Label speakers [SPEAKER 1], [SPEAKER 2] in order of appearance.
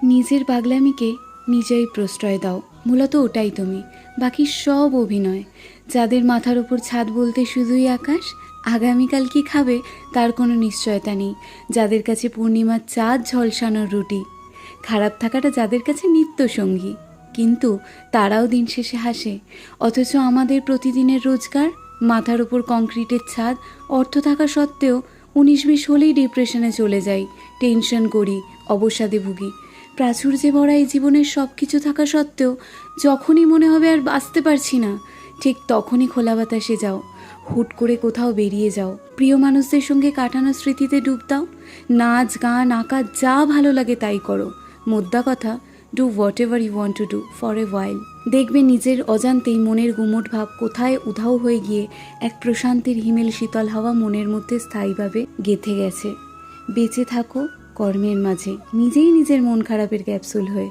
[SPEAKER 1] নিজের পাগলামিকে নিজেই প্রশ্রয় দাও, মূলত ওটাই তুমি। বাকি সব অভিনয়। যাদের মাথার ওপর ছাদ বলতে শুধুই আকাশ, আগামীকাল কি খাবে তার কোনো নিশ্চয়তা নেই। যাদের কাছে পূর্ণিমার চাঁদ ঝলসানোর রুটি, খারাপ থাকাটা যাদের কাছে নিত্যসঙ্গী, কিন্তু তারাও দিন শেষে হাসে। অথচ আমাদের প্রতিদিনের রোজগার, মাথার ওপর কংক্রিটের ছাদ, অর্থ থাকা সত্ত্বেও 19-20 হলেই ডিপ্রেশনে চলে যাই, টেনশন করি, অবসাদে ভুগি। প্রাচুর্যে ভরা এই জীবনের সব কিছু থাকা সত্ত্বেও যখনই মনে হবে আর বাঁচতে পারছি না, ঠিক তখনই খোলা বাতাসে যাও, হুট করে কোথাও বেরিয়ে যাও, প্রিয় মানুষদের সঙ্গে কাটানো স্মৃতিতে ডুব দাও, নাচ গান আঁকা যা ভালো লাগে তাই করো। মোদ্দা কথা, do whatever you want to do for a while. দেখবে নিজের অজান্তেই মনের গুমোট ভাব কোথায় উধাও হয়ে গিয়ে এক প্রশান্তির হিমেল শীতল হাওয়া মনের মধ্যে স্থায়ীভাবে গেঁথে গেছে। বেঁচে থাকো কর্মের মাঝে, নিজেই নিজের মন খারাপের ক্যাপসুল হয়ে।